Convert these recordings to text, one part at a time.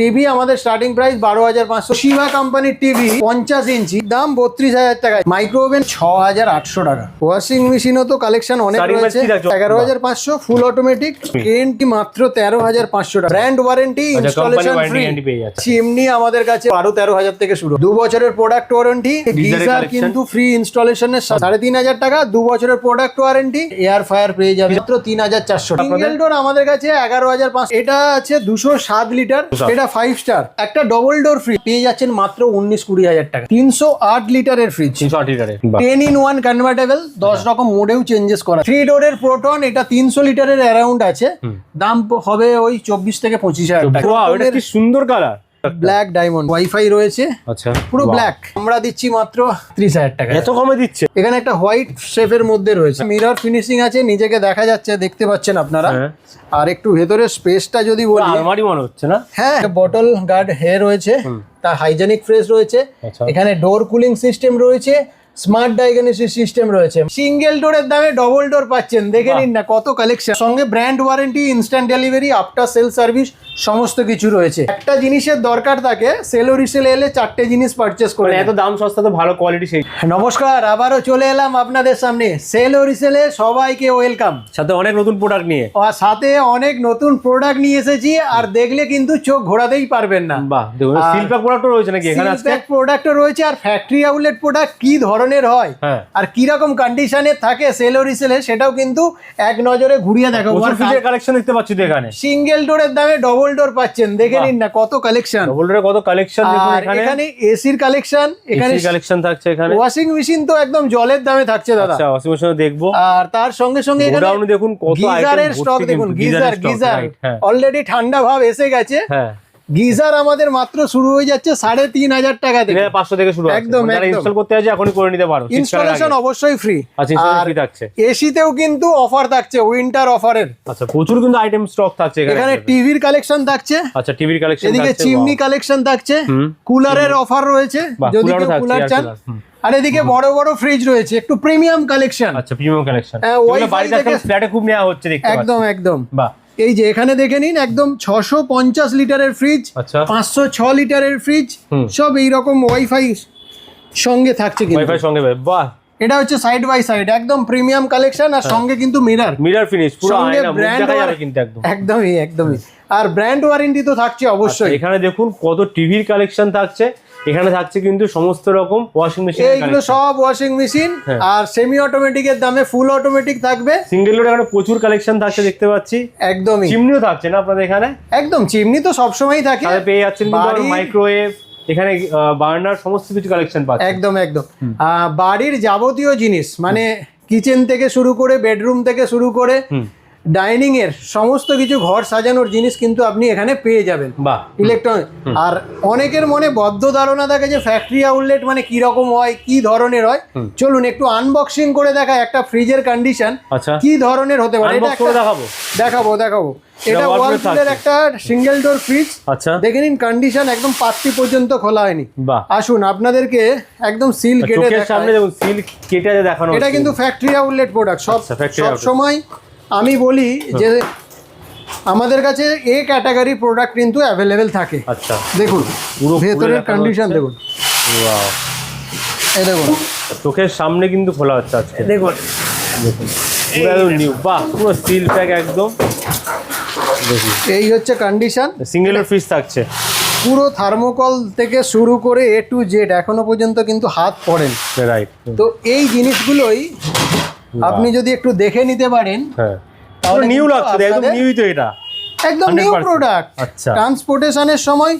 TV আমাদের starting price 12,500। Shiba কোম্পানির TV 50 ইঞ্চি, দাম 32,000 টাকা। মাইক্রো ওভেন 6,800 টাকা। ওয়াশিং মেশিনও তো কালেকশন অনেক রয়েছে, 11,500। ফুল অটোমেটিক কেএনটি মাত্র 13,500 টাকা। Brand warranty, installation free. Chimney আমাদের কাছে 12-13,000 থেকে শুরু। 2 বছরের প্রোডাক্ট ওয়ারেন্টি। গিজার কিন্তু ফ্রি ইনস্টলেশনের 3,500 টাকা। 2 বছরের প্রোডাক্ট ওয়ারেন্টি। এয়ার ফায়ার পেয়ে যাবে মাত্র 3,400 টাকা। সিঙ্গেল ডোর আমাদের কাছে 11,500। এটা আছে 207 লিটার, এটা 5 স্টার। একটা ডবল ডোর ফ্রি পেয়ে যাচ্ছেন মাত্র 19-20,000 টাকা। 308 লিটারের ফ্রিজ, 308 লিটারের 10-in-1 কনভার্টেবল, 10 রকম মোডেও চেঞ্জেস করা। 3 ডোরের প্রোটন, এটা 300 লিটারের অ্যারাউন্ড আছে, দাম হবে ওই 24 থেকে 25,000 টাকা। ওয়াও, এটা কি সুন্দর কালার। ব্ল্যাক ডায়মন্ড, ওয়াইফাই রয়েছে। আচ্ছা, পুরো ব্ল্যাক। আমরা দিচ্ছি মাত্র 30,000 টাকা। এত কমে দিচ্ছে? এখানে একটা হোয়াইট শেপের মধ্যে রয়েছে, মিরর ফিনিশিং আছে, নিজেকে দেখা যাচ্ছে, দেখতে পাচ্ছেন আপনারা। আর একটু ভেতরে স্পেসটা যদি বলি, আলমারি মনে হচ্ছে না? হ্যাঁ, বটল গার্ড হে রয়েছে, তা হাইজেনিক ফ্রেশ রয়েছে। এখানে ডোর কুলিং সিস্টেম রয়েছে, স্মার্ট ডায়াগনোসিস সিস্টেম রয়েছে। সিঙ্গেল ডোরের দামে ডবল ডোর পাচ্ছেন, দেখে নিন না কত কালেকশন। সঙ্গে brand warranty, instant delivery, after sale service সমস্ত কিছু রয়েছে। একটা জিনিসের দরকার থাকে, সেল ও রিসেল এলে 4টে জিনিস পারচেস করে। এত দাম সস্তা তো ভালো কোয়ালিটি। সেই নমস্কার, আবারও চলে এলাম আপনাদের সামনে সেল ও রিসেলে। সবাইকে ওয়েলকাম। সাথে অনেক নতুন প্রোডাক্ট নিয়ে, আর সাথে অনেক নতুন প্রোডাক্ট নিয়ে এসেছি, আর দেখলে কিন্তু চোখ ঘোরাতেই পারবেন না। বাহ, দেখুন সিল প্যাক প্রোডাক্টও রয়েছে নাকি এখানে? সিল প্যাক প্রোডাক্টও রয়েছে, আর ফ্যাক্টরি আউটলেট প্রোডাক্ট কি ধরনের হয় আর কি রকম কন্ডিশনে থাকে সেল ও রিসেলে, সেটাও কিন্তু এক নজরে ঘুরিয়ে দেখাবো। ফ্রিজের কালেকশন দেখতে পাচ্ছি তো এখানে। সিঙ্গেল ডোরের দামে ডবল ডোর পাচ্ছেন, দেখে নিন না কত কালেকশন। ডবল ডোরে কত কালেকশন দেখুন এখানে এসির কালেকশন, এখানে কালেকশন থাকছে। এখানে ওয়াশিং মেশিন তো একদম জলের দামে থাকছে দাদা। আচ্ছা, ওয়াশিং মেশিন দেখবো। আর তার সঙ্গে সঙ্গে এখানে দেখুন কত গিজারের স্টক দেখুন। গিজার অলরেডি ঠান্ডা ভাব এসে গেছে। হ্যাঁ, গিজার আমাদের মাত্র শুরু হয়ে যাচ্ছে 3,500 টাকা থেকে, 500 থেকে শুরু। একদম ইনস্টল করতে আছে এখনই করে নিতে পারো। ইনস্টলেশন অবশ্যই ফ্রি। আচ্ছা, ইনস্টলেশন ফ্রি থাকছে। এসিতেও কিন্তু অফার থাকছে, উইন্টার অফারের। আচ্ছা, প্রচুর কিন্তু আইটেম স্টক থাকছে এখানে টিভির কালেকশন থাকছে। আচ্ছা, টিভির কালেকশন থাকছে। এদিকে চিমনি কালেকশন থাকছে, কুলারের অফার রয়েছে যদি কেউ কুলার চান। আর এদিকে বড় বড় ফ্রিজ রয়েছে, একটু প্রিমিয়াম কালেকশন। আচ্ছা, প্রিমিয়াম কালেকশন। বাড়িতে ফ্ল্যাটে খুব নেওয়া হচ্ছে দেখতে পাচ্ছি। একদম একদম। বাহ, এই যে এখানে দেখে নিন, একদম 650 লিটারের ফ্রিজ, 506 লিটারের ফ্রিজ, সব এইরকম ওয়াইফাই সঙ্গে থাকছে কিন্তু। ওয়াইফাই সঙ্গে, বাহ। এটা হচ্ছে সাইড বাই সাইড, একদম প্রিমিয়াম কালেকশন। আর সঙ্গে কিন্তু মিরর ফিনিশ, পুরো আয়না মুখ দেখা যাবে কিন্তু একদম। একদমই। আর ব্র্যান্ড ওয়ারেন্টি তো থাকছে অবশ্যই। এখানে দেখুন কত টিভির কালেকশন থাকছে। এখানে থাকছে কিন্তু সমস্ত রকম ওয়াশিং মেশিন, এইগুলো সব ওয়াশিং মেশিন। আর সেমি অটোমেটিকের দামে ফুল অটোমেটিক থাকবে। সিঙ্গেল ডোর এখানে প্রচুর কালেকশন থাকছে দেখতে পাচ্ছি। একদমই। চিমনিও থাকছে না আপনাদের এখানে? একদম, চিমনি তো সবসময়ই থাকে। পেয়ে যাচ্ছেন মাইক্রোওয়েভ, এখানে বার্নার, সমস্ত কিছু কালেকশন পাচ্ছেন। একদম। বাড়ির যাবতীয় জিনিস, মানে কিচেন থেকে শুরু করে, বেডরুম থেকে শুরু করে, ডাইনিং এর সমস্ত কিছু, ঘর সাজানোর জিনিস কিন্তু আপনি এখানে পেয়ে যাবেন। ইলেকট্রনিক। আর অনেকের মনে বদ্ধ ধারণা থাকে যে ফ্যাক্টরি আউটলেট মানে কি রকম হয়, কি ধরনের হয়। চলুন একটু আনবক্সিং করে দেখা একটা ফ্রিজের কন্ডিশন কি ধরনের হতে পারে। দেখাবো। এটা ওয়ালপুলের একটা সিঙ্গেল ডোর ফ্রিজ। আচ্ছা, দেখে নিন কন্ডিশন, একদম পাত্তি পর্যন্ত খোলা হয়নি। আসুন আপনাদেরকে একদম সিল কেটে দেখানো। এটা কিন্তু ফ্যাক্টরি আউটলেট প্রোডাক্ট। সব সময় আমি বলি যে আমাদের কাছে এ ক্যাটাগরি প্রোডাক্ট কিন্তু অ্যাভেলেবেল থাকে। আচ্ছা, দেখুন পুরো ভেতরের কন্ডিশন দেখুন। ওয়াও, এই দেখুন চোখের সামনে কিন্তু খোলা হচ্ছে আজকে। দেখুন পুরো নিউ, বাহ, পুরো সিল প্যাক একদম। এই হচ্ছে কন্ডিশন। সিঙ্গেল ফ্রিজ থাকছে, পুরো থার্মোকল থেকে শুরু করে A to Z এখনো পর্যন্ত কিন্তু হাত পড়েন। রাইট। তো এই জিনিসগুলোই আপনি যদি একটু দেখে নিতে পারেন, তাহলে নিউ লাগছে। একদম নিউই তো, এটা একদম নিউ প্রোডাক্ট। আচ্ছা, ট্রান্সপোর্টেশনের সময়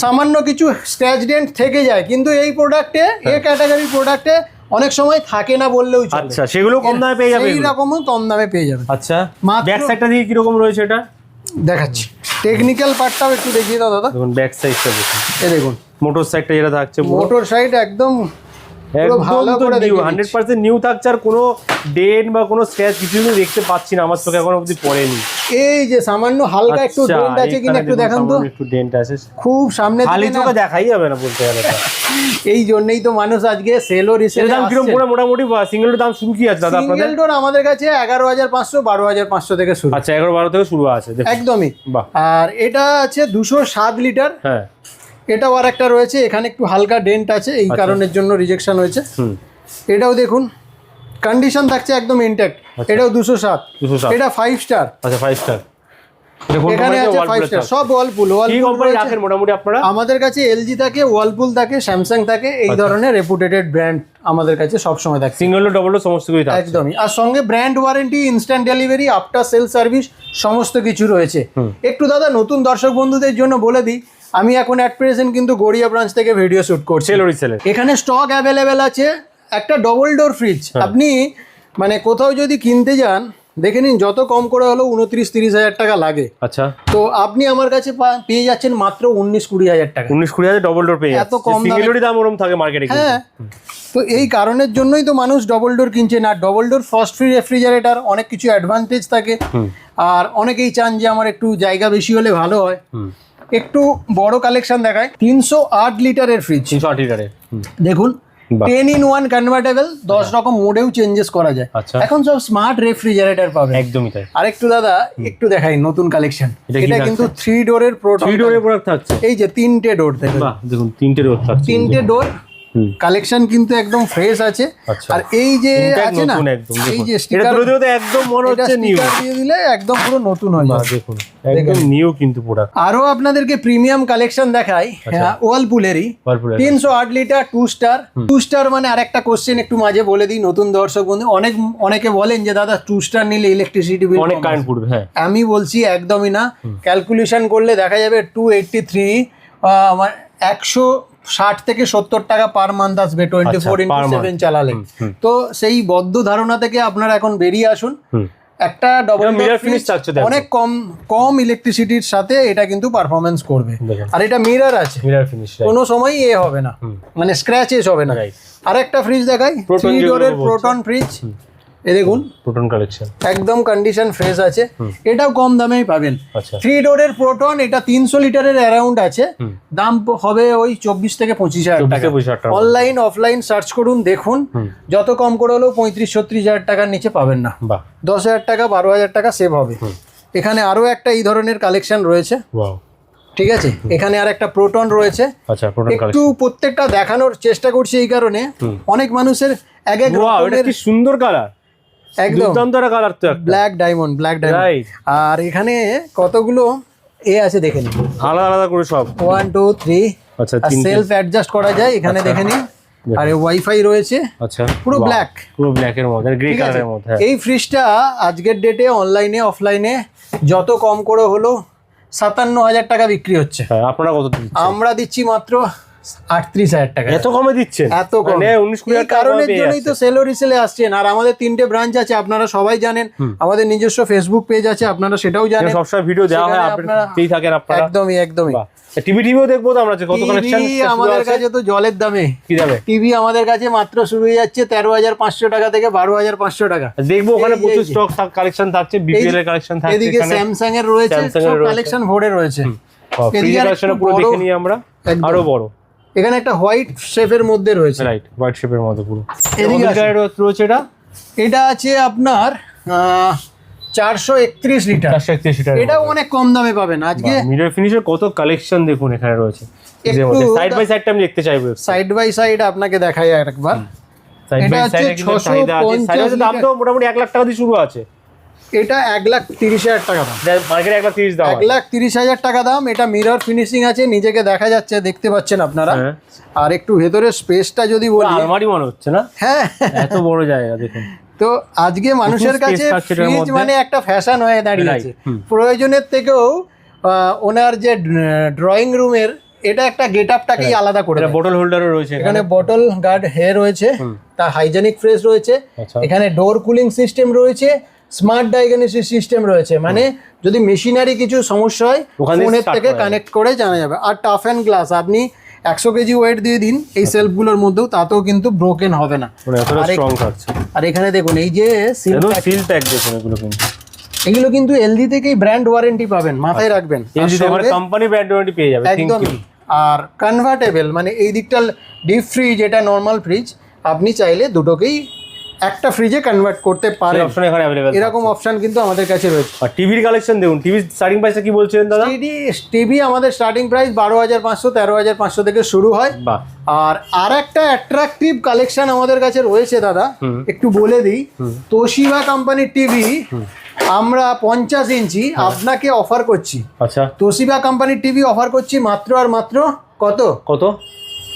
সামান্য কিছু স্ক্র্যাচ ডেন্ট থেকে যায়, কিন্তু এই প্রোডাক্টে, এ ক্যাটাগরি প্রোডাক্টে অনেক সময় থাকে না বললেও চলে। আচ্ছা, সেগুলো কম দামে পেয়ে যাবে। এই রকমও কম দামে পেয়ে যাবে। আচ্ছা, ব্যাক সাইডটা দিয়ে কি রকম রয়েছে এটা দেখাচ্ছি। টেকনিক্যাল পার্টটাও একটু দেখিয়ে দাও দাদা। দেখুন ব্যাক সাইডটা দেখুন। এই দেখুন মোটর সাইডটা যেটা থাকছে, মোটর সাইড একদম পুরো ভালো করে নিউ দেখে নিচ্ছি। 100% নিউ থাকছে, আর কোনো ডেন্ট বা কোনো স্ক্র্যাচ কিছু দেখতে পাচ্ছি না, আমার চোখে এখনো অবধি পড়েনি। এই যে সামান্য হালকা একটু আচ্ছা, ডেন্ট আছে কিনা এখানে একটু দেখুন দেখান তো। সামান্য একটু ডেন্ট আছে, খুব সামনে খালি থেকে না, চোখে দেখাই যাবে না বলতে গেলে তো। এই জন্যই তো মানুষ আজকে সেল ও এর রিসেল দাম কিরকম পড়ে মোটামুটি? সিঙ্গেল দাম শুরু কি আছে দাদা আপনাদের? সিঙ্গেল ডোর আমাদের কাছে 11,500 12,500 থেকে শুরু। আচ্ছা 11-12 থেকে শুরু আছে, দেখুন। একদমই। বাহ। আর এটা আছে 207 লিটার। হ্যাঁ, এটাও আর একটা রয়েছে, এখানে একটু হালকা ডেন্ট আছে, এই কারণের জন্য রিজেকশন হয়েছে। হুম, এটাও দেখুন কন্ডিশন থাকছে একদম ইনট্যাক্ট। এটাও 207। 207। এটা 5 স্টার। আচ্ছা 5 স্টার। এটা কোন এখানে কোম্পানি? আছে 5 স্টার, সব ওয়ালপুল। কি কোম্পানি রাখেন মোটামুটি আপনারা? আমাদের কাছে এলজি থাকে, ওয়ালপুল থাকে, স্যামসাং থাকে, এই ধরনের রেপুটেটেড ব্র্যান্ড আমাদের কাছে সব সময় থাকে। সিঙ্গেল ডোর, ডবল ডোর সমস্ত কিছু থাকে একদমই। আর সঙ্গে brand warranty, instant delivery, after sale service সমস্ত কিছু রয়েছে। একটু দাদা নতুন দর্শক বন্ধুদের জন্য বলে দিই, আমি এখন অ্যাট প্রেজেন্ট কিন্তু গড়িয়া ব্রাঞ্চ থেকে ভিডিও শুট করছি। সেল ও রিসেল। এখানে স্টক অ্যাভেলেবেল আছে একটা ডবল ডোর ফ্রিজ। আপনি মানে কোথাও যদি কিনতে যান, দেখে নিন যত কম করে হলো 29-30 হাজার টাকা লাগে। আচ্ছা, তো আপনি আমার কাছে পেয়ে যাচ্ছেন মাত্র 19-20 হাজার টাকা। 19-20 হাজার ডবল ডোর পেয়ে এত কম দামে। সিঙ্গেল ডোরই দাম ওরকম থাকে মার্কেটে। হ্যাঁ, তো এই কারণের জন্যই তো মানুষ ডবল ডোর কিনছে না। Double door frost free refrigerator, অনেক কিছু অ্যাডভান্টেজ থাকে। আর অনেকেই চান যে আমার একটু জায়গা বেশি হলে ভালো হয়। একটু বড় কালেকশন দেখায়। 308 লিটারের ফ্রিজ। 308 লিটারে দেখুন 10-in-1 কনভার্টেবল, 10 রকম মোডেও চেঞ্জেস করা যায়। আচ্ছা। এখন সব স্মার্ট রেফ্রিজারেটর পাবেন। একদমই তাই। আরেকটু দাদা একটু দেখাই নতুন কালেকশন। এটা কি এটা কিন্তু 3 ডোরের 3 ডোরের প্রোডাক্ট থাকছে। এই যে 3টে ডোর দেখুন। বাহ, দেখুন 3টে ডোর থাকছে। 3টে ডোর কালেকশন কিন্তু একদম ফ্রেশ আছে। আচ্ছা। আর এই যে Intact আছে না, নতুন একদম, এই দেখুন। যে এটা স্টিকার ধরে ধরে একদম মনে হচ্ছে নিউ। দিয়ে দিলে একদম পুরো নতুন হয়ে বাহ, যাবে। দেখুন একদম নিউ কিন্তু প্রোডাক্ট। আরো আপনাদেরকে প্রিমিয়াম কালেকশন দেখাই। হ্যাঁ, ওয়ালপুলেরই Whirlpool 308 লিটার 2 স্টার। 2 স্টার মানে আরেকটা কোশ্চেন একটু মাঝে বলে দিই নতুন দর্শক বন্ধু, অনেকে বলেন যে দাদা 2 স্টার নিলে ইলেকট্রিসিটি বিল অনেক কারেন্ট পড়বে। হ্যাঁ, আমি বলছি একদমই না। ক্যালকুলেশন করলে দেখা যাবে 283 আমার 160 থেকে 70 টাকা পার মান্থ আসবে 24/7 চালালে। তো সেই বদ্ধ ধারণা থেকে আপনারা এখন বেরিয়ে আসুন। একটা ডবল mirror finish থাকছে দেখো। অনেক কম ইলেকট্রিসিটির সাথে এটা কিন্তু পারফরমেন্স করবে। দেখুন। আর এটা মিরর আছে, মিরর ফিনিশ। কোনো সময় হবে না, মানে স্ক্র্যাচেস হবে না। Right. আরেকটা ফ্রিজ দেখাই, Proton 3 ডোরের যেগুলো প্রোটন ফ্রিজ। এই দেখুন প্রোটন কালেকশন একদম কন্ডিশন ফ্রেশ আছে। এটাও কম দামেই পাবেন। আচ্ছা। 3 ডোরের প্রোটন, এটা 300 লিটারের অ্যারাউন্ড আছে। দাম হবে ওই 24 থেকে 25 হাজার টাকা। 25,000 টাকা। অনলাইন অফলাইন সার্চ করুন, দেখুন। যত কম করে হলেও 35-36 হাজার টাকার নিচে পাবেন না। বাহ, 10 হাজার টাকা 12 হাজার টাকা সেভ হবে। এখানে আরো একটা এই ধরনের কালেকশন রয়েছে। ওয়াও, ঠিক আছে, এখানে আর একটা প্রোটন রয়েছে। আচ্ছা প্রোটন একটু কালেকশন। প্রত্যেকটা দেখানোর চেষ্টা করছি এই কারণে অনেক মানুষের এক এক ওয়াও, এটা রকমের কি সুন্দর কালার। একদম দুর্দান্ত কালার তো একটা। Black diamond Right. আর এখানে কতগুলো আছে দেখে নিন, আলাদা আলাদা করে সব। 1 2 3। আচ্ছা, আর তিনটে। সেলফ অ্যাডজাস্ট করা যায় এখানে, দেখে নিন। আর ওয়াইফাই রয়েছে আচ্ছা, পুরো বাহ, black। পুরো ব্ল্যাক এর মধ্যে, গ্রে ঠিক আছে? কালারের মধ্যে। এই ফ্রিজটা আজকের ডেটে অনলাইনে অফলাইনে যত কম করে হলো 57 হাজার টাকা বিক্রি হচ্ছে। হ্যাঁ, আপনারা কত দিচ্ছেন? আমরা দিচ্ছি মাত্র 38 হাজার টাকা। এত কমে দিচ্ছেন? এত কম, মানে 19-20 এই টাকা কারণের পেয়ে জন্যই তো যাচ্ছে। সেল ও রিসেলে আসছেন। আর আমাদের 3টে ব্রাঞ্চ আছে, আপনারা সবাই জানেন। আমাদের নিজস্ব ফেসবুক পেজ আছে, আপনারা সেটাও জানেন। সবসময় ভিডিও দেওয়া হয়, সেখানে আপডেট আপনারা- পেয়ে থাকেন আপনারা। একদমই। টিভিও দেখবো তো আমরা, যে কত কালেকশন টিভি আমাদের কাছে তো জলের দামে। কি যাবে? টিভি আমাদের কাছে মাত্র শুরু হয়ে যাচ্ছে 13,500 টাকা থেকে 12,500 টাকা। দেখবো ওখানে এই- প্রচুর এই- স্টক কালেকশন থাকছে, বিপিএল এর কালেকশন থাকছে এদিকে এখানে। স্যামসাং এর রয়েছে, Samsung সব এর রয়েছে। কালেকশন ভরে রয়েছে। ফ্রিজ এদিকে আর কালেকশন একটু পুরো বড়- দেখে নিই আমরা। একদম। আরো বড়, এখানে একটা হোয়াইট শেপের মধ্যে রয়েছে। রাইট, হোয়াইট শেপের মধ্যে পুরো। এদিকে কত লিটারের রয়েছে এটা? এটা আছে আপনার 431 লিটার। 431 লিটার। এটাও অনেক কম দামে পাবেন আজকে। মিরর ফিনিশের কত কালেকশন দেখুন এখানে রয়েছে। একটু সাইড বাই সাইড আমি দেখতে চাইবো। সাইড বাই সাইড আপনাকে দেখাই আরেকবার। সাইড এটা বাই হচ্ছে সাইডে কিন্তু চাহিদা আছে। 650 সাইডের দাম তো মোটামুটি 1 লাখ টাকা দিয়ে শুরু আছে। এটা 1,30,000 টাকা দাম। মার্কেটে 1,30,000 দাম। 1,30,000 টাকা দাম। এটা মিরর ফিনিশিং আছে, নিজেকে দেখা যাচ্ছে, দেখতে পাচ্ছেন আপনারা। হ্যাঁ। আর একটু ভেতরের স্পেসটা যদি বলি, আলমারি মনে হচ্ছে না? হ্যাঁ, এত বড় জায়গা দেখুন। তো আজকে মানুষের space কাছে থাকছে এটার ফ্রিজ মধ্যে। মানে একটা ফ্যাশন হয়ে দাঁড়িয়েছে। Right, প্রয়োজনের থেকেও ওনার যে ড্রয়িং রুমের এটা একটা গেট আপটাকেই আলাদা করে এটা দেয়। বোতল হোল্ডারও রয়েছে এখানে। এখানে বটল গার্ড হে রয়েছে, তা হাইজেনিক ফ্রেশ রয়েছে। আচ্ছা। এখানে ডোর কুলিং সিস্টেম রয়েছে, স্মার্ট ডায়াগনোসিস সিস্টেম রয়েছে, মানে যদি মেশিনারি কিছু সমস্যা হয় ওখানে ফোনের start থেকে করা যাবে। কানেক্ট করে জানা যাবে। আর টাফ অ্যান্ড গ্লাস, আপনি 100 কেজি ওয়েট দিয়ে দিন এই সেলফগুলোর মধ্যেও, তাতেও কিন্তু ব্রোকেন হবে না। মানে এতটা স্ট্রং থাকছে। আর এখানে দেখুন এই যে সিল প্যাক দেখুন, এগুলো কিন্তু এলজি থেকেই ব্র্যান্ড ওয়ারেন্টি পাবেন, মাথায় রাখবেন। এলজি মানে কোম্পানি ব্র্যান্ড ওয়ারেন্টি পেয়ে যাবে একদমই। আর কনভার্টেবল মানে এই দিকটা ডিপ ফ্রিজ, এটা নর্মাল ফ্রিজ, আপনি চাইলে দুটোকেই একটা ফ্রিজে কনভার্ট করতে পারেন, অপশন এখানে अवेलेबल। এরকম অপশন কিন্তু আমাদের কাছে রয়েছে। আর টিভির কালেকশন দেখুন, টিভি স্টার্টিং প্রাইসটা কি বলছিলেন দাদা? টিভি আমাদের স্টার্টিং প্রাইস 12,500 13,500 থেকে শুরু হয়। বাহ। আর একটা অ্যাট্রাকটিভ কালেকশন আমাদের কাছে রয়েছে দাদা, একটু বলে দিই। তোশিবা কোম্পানির টিভি আমরা 50 ইঞ্চি আপনাকে অফার করছি। আচ্ছা, তোশিবা কোম্পানির টিভি অফার করছি মাত্র আর মাত্র কত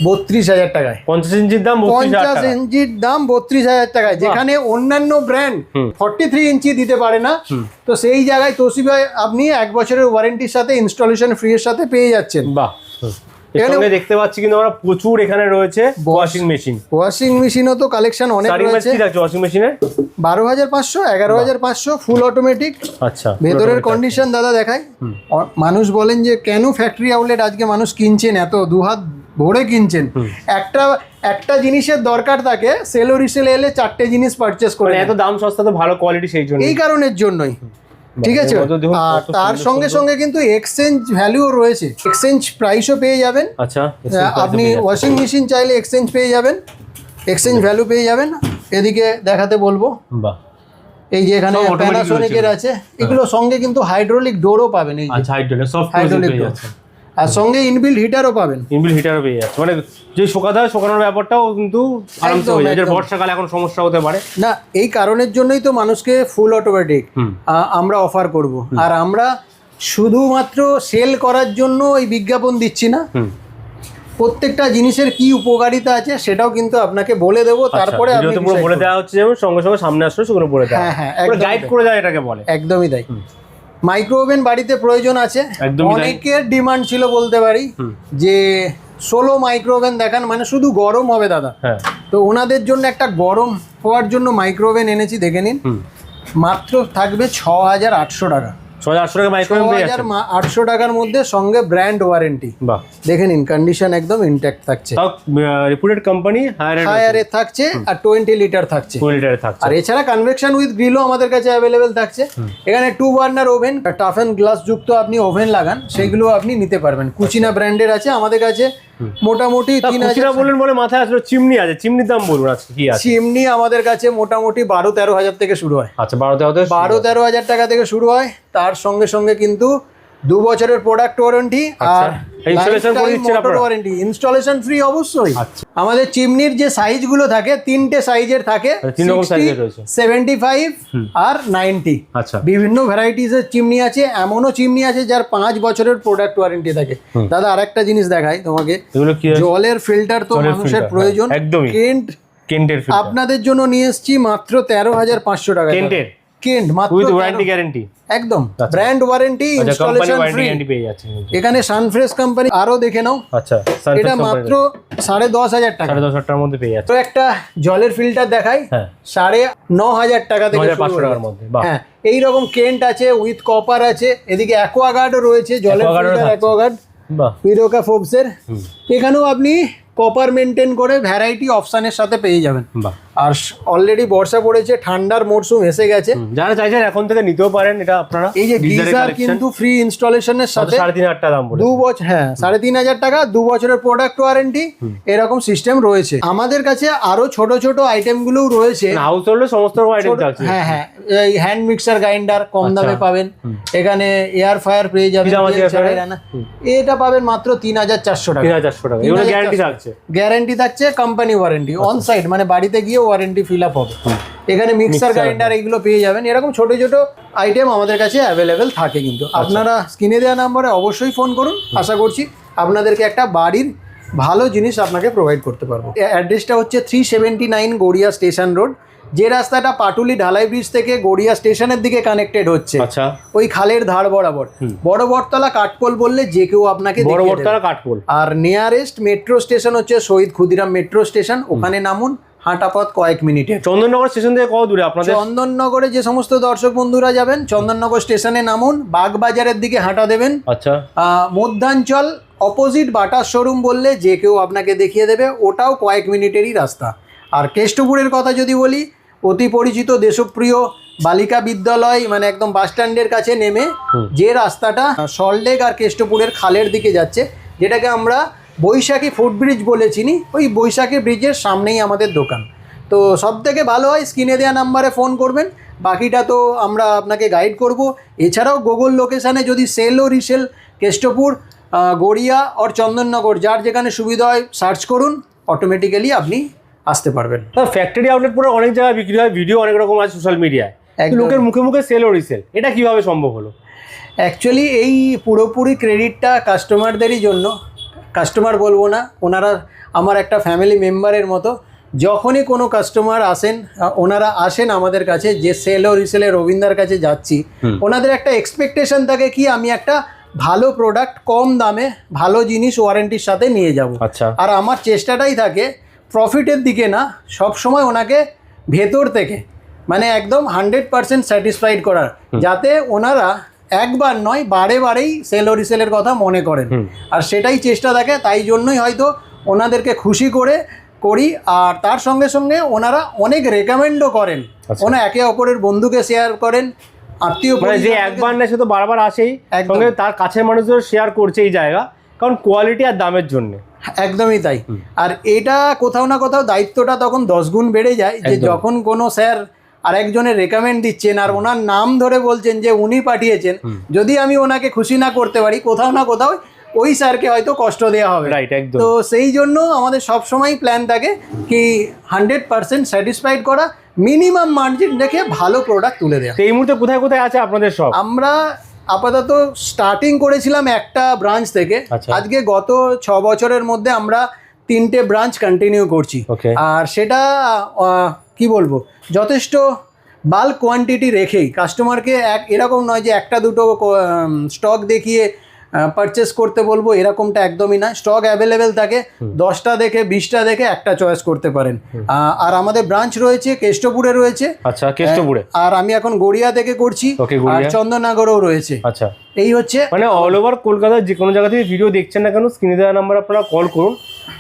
32,000 টাকায়। 50 ইঞ্চির দাম 50 ইঞ্চির দাম 32,000 টাকায়, যেখানে অন্যান্য ব্র্যান্ড 43 ইঞ্চি দিতে পারে না। তো সেই জায়গায় তোশিবায় আপনি 1 বছরের ওয়ারেন্টির সাথে ইনস্টলেশন ফ্রি এর সাথে পেয়ে যাচ্ছেন। বাহ। এখানে দেখতে পাচ্ছি কিন্তু আমরা প্রচুর এখানে রয়েছে ওয়াশিং মেশিন। ওয়াশিং মেশিনও তো কালেকশন অনেক রয়েছে। কি আছে ওয়াশিং মেশিনের? 12,500 11,500 ফুল অটোমেটিক। আচ্ছা, ভেতরের কন্ডিশন দাদা দেখাই। মানুষ বলেন যে কেন ফ্যাক্টরি আউটলেট আজকে মানুষ কিনছেন, এত দুহাত ভরে কিনছেন। একটা জিনিসের দরকার থাকে, সেল ও রিসেল এলে 4টে জিনিস পারচেস করে, এত দাম সস্তা তো ভালো কোয়ালিটি, সেই জন্য এই কারণের জন্যই। ঠিক আছে। আর তার সঙ্গে সঙ্গে কিন্তু এক্সচেঞ্জ ভ্যালুও রয়েছে, এক্সচেঞ্জ প্রাইসও পেয়ে যাবেন। আচ্ছা, আপনি ওয়াশিং মেশিন চাইলে এক্সচেঞ্জ পেয়ে যাবেন, এক্সচেঞ্জ ভ্যালু পেয়ে যাবেন। এদিকে দেখাতে বলবো, বাহ, এই যে এখানে প্যানাসোনিকের আছে, এগুলো সঙ্গে কিন্তু হাইড্রোলিক ডোরও পাবেন। এই আচ্ছা, হাইড্রোলিক ডোর, আর সঙ্গে ইনবিল্ট হিটারও পাবেন। ইনবিল্ট হিটারও পেয়ে যাচ্ছে, মানে যে শোকানোর ব্যাপারটাও কিন্তু আরামসে হয়ে যায়। বর্ষাকালে এখন সমস্যা হতে পারে না, এই কারণের জন্যই তো মানুষকে ফুল অটোমেটিক আমরা অফার করব। আর আমরা শুধুমাত্র সেল করার জন্য এই বিজ্ঞাপন দিচ্ছি না, প্রত্যেকটা জিনিসের কি উপকারিতা আছে সেটাও কিন্তু আপনাকে বলে দেবো। তারপরে আপনি পুরো বলে দেওয়া হচ্ছে, যেমন সঙ্গে সঙ্গে সামনে আসলে সেগুলো বলে দেওয়া, হ্যাঁ, গাইড করে দেওয়া, এটাকে বলে। একদমই তাই। মাইক্রো ওভেন বাড়িতে প্রয়োজন আছে, অনেকের ডিমান্ড ছিল বলতে পারি যে 16 মাইক্রো ওভেন দেখান, মানে শুধু গরম হবে দাদা। তো ওনাদের জন্য একটা গরম হওয়ার জন্য মাইক্রো ওভেন এনেছি, দেখে নিন। মাত্র থাকবে 6,800 টাকা। 6,800 টাকা মাইক্রো ওভেন পেয়ে যাচ্ছেন। 6,800 টাকার মধ্যে সঙ্গে ব্র্যান্ড ওয়ারেন্টি। বাহ, দেখে নিন কন্ডিশন একদম ইনট্যাক্ট থাকছে। রিপুটেড কোম্পানি, হায়ারে থাকছে, আর 20 লিটার থাকছে। 20 লিটারে থাকছে। আর এছাড়া কনভেকশন উইথ গ্রিলও আমাদের কাছে অ্যাভেলেবেল থাকছে। এখানে 2 burner oven, tough and glass যুক্ত আপনি ওভেন লাগান, সেগুলো আপনি নিতে পারবেন। কুচিনা ব্র্যান্ডের আছে আমাদের কাছে মোটামুটি 3,000 বলেন বলে মাথায় আসলে চিমনি আছে, চিমনির দাম বলুন আজকে কি আছে? চিমনি আমাদের কাছে মোটামুটি 12-13 হাজার থেকে শুরু হয়। আচ্ছা, 12-13 হাজার টাকা থেকে শুরু হয়। তার সঙ্গে সঙ্গে কিন্তু 2 বছরের প্রোডাক্ট ওয়ারেন্টি আর ওয়ারেন্টি, ইনস্টলেশন ফ্রি অবশ্যই। আমাদের চিমনির যে সাইজগুলো থাকে 3টে সাইজের থাকে, 75 আর 90। আচ্ছা, বিভিন্ন ভ্যারাইটিসের চিমনি আছে, এমনও চিমনি আছে যার 5 বছরের প্রোডাক্ট ওয়ারেন্টি থাকে। দাদা আরেকটা জিনিস দেখাই তোমাকে, জলের ফিল্টার তো মানুষের প্রয়োজন। একদমই, কেন্টের ফিল্টার আপনাদের জন্য নিয়ে এসেছি মাত্র 13,500 টাকা। কেন্ট মাত্র উইথ ওয়ারেন্টি গ্যারান্টি, একদম ব্র্যান্ড ওয়ারেন্টি, ইনস্টলেশন ফ্রি। এখানে সানফ্রেশ কোম্পানি আরো দেখে নাও। আচ্ছা, এটা মাত্র 10,500 টাকা, 10,500 টাকার মধ্যে পেয়ে যাচ্ছে। তো একটা জলের ফিল্টার দেখাই, 9,500 টাকা থেকে 9,500 টাকার মধ্যে। হ্যাঁ, এইরকম কেন্ট আছে, উইথ কপার আছে। এদিকে অ্যাকোয়াগার্ডও রয়েছে, জলের ফিল্টার অ্যাকোয়াগার্ড পিরোকা ফোবসের। এখানেও আপনি কপার মেনটেন করে ভ্যারাইটি অপশনের সাথে পেয়ে যাবেন। আর অলরেডি বর্ষা পড়েছে, ঠান্ডার মরশুম এসে গেছে, যারা চাইছেন এখন থেকে নিতেও পারেন। এটা আপনারা এই যে গিজার কিন্তু ফ্রি ইনস্টলেশনের সাথে 3,500 টাকা দাম, 2 বছর, হ্যাঁ 3,500 টাকা, 2 বছরের প্রোডাক্ট ওয়ারেন্টি, এরকম সিস্টেম রয়েছে। আমাদের কাছে আরো ছোট ছোট আইটেম গুলোও রয়েছে, হাউস হোল্ডের সমস্ত আইটেম আছে। হ্যাঁ, এই হ্যান্ড মিক্সার গ্রাইন্ডার কম দামে পাবেন। এখানে এয়ার ফায়ার পেয়ে যাবেন, এটা পাবেন মাত্র 3,400 টাকা। 3,400 টাকা, এগুলো গ্যারান্টি থাকছে। গ্যারান্টি থাকছে, কোম্পানি ওয়ারেন্টি অন সাইট, মানে বাড়িতে গিয়ে ওয়ারেন্টি ফিল আপ হবে। এখানে মিক্সার গ্রাইন্ডার এগুলো পেয়ে যাবেন। এরকম ছোট ছোট আইটেম আমাদের কাছে অ্যাভেলেবেল থাকে। কিন্তু আপনারা স্ক্রিনে দেওয়া নাম্বারে অবশ্যই ফোন করুন, আশা করছি আপনাদেরকে একটা বাড়ির ভালো জিনিস আপনাকে প্রোভাইড করতে পারবো। অ্যাড্রেসটা হচ্ছে 379 গড়িয়া স্টেশন রোড, যে রাস্তাটা পাটুলি ঢালাই ব্রিজ থেকে গড়িয়া স্টেশনের দিকে কানেক্টেড হচ্ছে। আচ্ছা, ওই খালের ধার বরাবর বড় বটতলা কাঠপোল বললে যে কেউ আপনাকে বড় বটতলা কাঠপোল। আর নিয়ারেস্ট মেট্রো স্টেশন হচ্ছে শহীদ ক্ষুদিরাম মেট্রো স্টেশন, ওখানে নামুন, হাঁটা পথ কয়েক মিনিটে। চন্দননগর স্টেশন থেকে কত দূরে আপনাদের? চন্দননগরে যে সমস্ত দর্শক বন্ধুরা যাবেন, চন্দননগর স্টেশনে নামুন, বাগবাজারের দিকে হাঁটা দেবেন। আচ্ছা, মধ্যাঞ্চল অপোজিট বাটার শোরুম বললে যে কেউ আপনাকে দেখিয়ে দেবে, ওটাও কয়েক মিনিটেরই রাস্তা। আর কেষ্টপুরের কথা যদি বলি, অতি পরিচিত দেশপ্রিয় বালিকা বিদ্যালয়, মানে একদম বাস স্ট্যান্ডের কাছে নেমে যে রাস্তাটা সল্টলেক আর কেষ্টপুরের খালের দিকে যাচ্ছে, যেটাকে আমরা বৈশাখী ফুটব্রিজ বলে চিনি, ওই বৈশাখী ব্রিজের সামনেই আমাদের দোকান। তো সব থেকে ভালো হয় স্ক্রিনে দেওয়া নাম্বারে ফোন করবেন, বাকিটা তো আমরা আপনাকে গাইড করব। এছাড়াও গুগল লোকেশানে যদি সেল ও রিসেল কেষ্টপুর, গড়িয়া আর চন্দননগর, যার যেখানে সুবিধা হয় সার্চ করুন, অটোমেটিক্যালি আপনি আসতে পারবেন। ফ্যাক্টরি আউটলেট পুরো অনেক জায়গায় বিক্রি হয়, ভিডিও অনেক রকম আছে সোশ্যাল মিডিয়ায়, একদম। লোকের মুখে মুখে সেল ও রিসেল, এটা কিভাবে সম্ভব হলো? অ্যাকচুয়ালি এই পুরোপুরি ক্রেডিটটা কাস্টমারদেরই জন্য। কাস্টমার বলবো না, ওনারা আমার একটা ফ্যামিলি মেম্বারের মতো। যখনই কোনো কাস্টমার আসেন, ওনারা আসেন আমাদের কাছে, যে সেল ও রিসেলে রবীন্দার কাছে যাচ্ছি, ওনাদের একটা এক্সপেকটেশন থাকে কি আমি একটা ভালো প্রোডাক্ট কম দামে ভালো জিনিস ওয়ারেন্টির সাথে নিয়ে যাব। আচ্ছা। আর আমার চেষ্টাটাই থাকে প্রফিটের দিকে না, সব সময় ওনাকে ভেতর থেকে মানে একদম 100% স্যাটিসফাইড করার, যাতে ওনারা একবার নয় বারে বারেই সেল ও রিসেলের কথা মনে করেন। আর সেটাই চেষ্টা থাকে, তাই জন্যই হয়তো ওনাদেরকে খুশি করে করি। আর তার সঙ্গে সঙ্গে ওনারা অনেক রেকমেন্ডও করেন, ওনা একে অপরের বন্ধুকে শেয়ার করেন, আত্মীয় মানে যে একবার না সে তো বারবার আসেই, একদম। সঙ্গে তার কাছের মানুষদের শেয়ার করছে এই জায়গা, কারণ কোয়ালিটি আর দামের জন্য। একদমই তাই। আর এটা কোথাও না কোথাও দায়িত্বটা তখন 10 গুণ বেড়ে যায়, যে যখন কোনো স্যার আরেকজনের রেকমেন্ড দিচ্ছেন আর ওনার নাম ধরে বলছেন যে উনি পাঠিয়েছেন, যদি আমি ওনাকে খুশি না করতে পারি, কোথাও না কোথাও ওই স্যারকে হয়তো কষ্ট দেওয়া হবে। রাইট, একদম। তো সেই জন্য আমাদের সবসময় প্ল্যান থাকে কি 100% স্যাটিসফাইড করা, মিনিমাম মার্জিন রেখে ভালো প্রোডাক্ট তুলে দেওয়া। এই মুহূর্তে কোথায় কোথায় আছে আপনাদের সব? আমরা আপাতত স্টার্টিং করেছিলাম একটা ব্রাঞ্চ থেকে। আচ্ছা। আজকে গত 6 বছরের মধ্যে আমরা 3টে ব্রাঞ্চ কন্টিনিউ করছি। Okay. আর সেটা কি বলবো, যথেষ্ট বাল্ক কোয়ান্টিটি রেখেই কাস্টমারকে এরকম নয় যে একটা দুটো স্টক দেখিয়ে পারচেস করতে বলবো, এরকমটা একদমই না। স্টক অ্যাভেলেবেল থাকে, 10টা দেখে 20টা দেখে একটা চয়েস করতে পারেন। আর আমাদের ব্রাঞ্চ রয়েছে কেষ্টপুরে রয়েছে। আচ্ছা, কেষ্টপুরে। আর আমি এখন গড়িয়া থেকে করছি, আর চন্দননগরেও রয়েছে। আচ্ছা, এই হচ্ছে মানে অল ওভার কলকাতার যে কোনো জায়গা থেকে ভিডিও দেখছেন না কেন, স্ক্রিনে দেওয়া নাম্বার আপনারা কল করুন,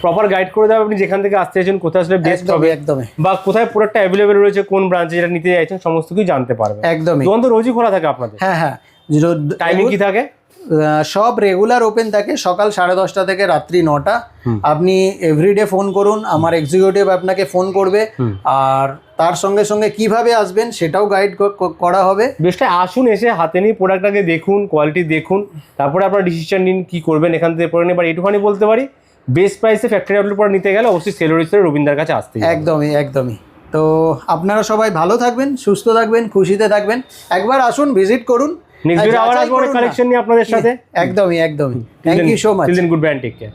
প্রপার গাইড করে দেবে আপনি যেখান থেকে আসতে চাইছেন, কোথায় আসলে বেস্ট হবে, একদমই, বা কোথায় প্রোডাক্টটা অ্যাভেলেবেল রয়েছে, কোন ব্রাঞ্চে যেটা নিতে চাইছেন, সমস্ত কিছু জানতে পারবেন। একদমই। দোকান তো রোজই খোলা থাকে আপনাদের? হ্যাঁ হ্যাঁ, টাইমিং কি থাকে? সব রেগুলার ওপেন থাকে, সকাল 10:30 থেকে রাত্রি 9টা। আপনি এভরিডে ফোন করুন, আমার এক্সিকিউটিভ আপনাকে ফোন করবে, আর তার সঙ্গে সঙ্গে কিভাবে আসবেন সেটাও গাইড করা হবে। বেশটা আসুন, এসে হাতে নিয়ে প্রোডাক্টটাকে দেখুন, কোয়ালিটি দেখুন, তারপরে আপনার ডিসিশন নিন কি করবেন এখান থেকে পরে নিয়ে। এবার এটুখানি বলতে পারি, বেস্ট প্রাইসে ফ্যাক্টরি আউটলেট পরে নিতে গেলে অবশ্যই সেল ও রিসেল রবীন্দার কাছে আসতে হবে। একদমই একদমই। তো আপনারা সবাই ভালো থাকবেন, সুস্থ থাকবেন, খুশিতে থাকবেন। একবার আসুন, ভিজিট করুন। নেক্সট ভিডিও আবার আসবো অনেক কালেকশন নিয়ে আপনাদের সাথে। একদমই একদমই। Thank you so much. Till then, goodbye and take care.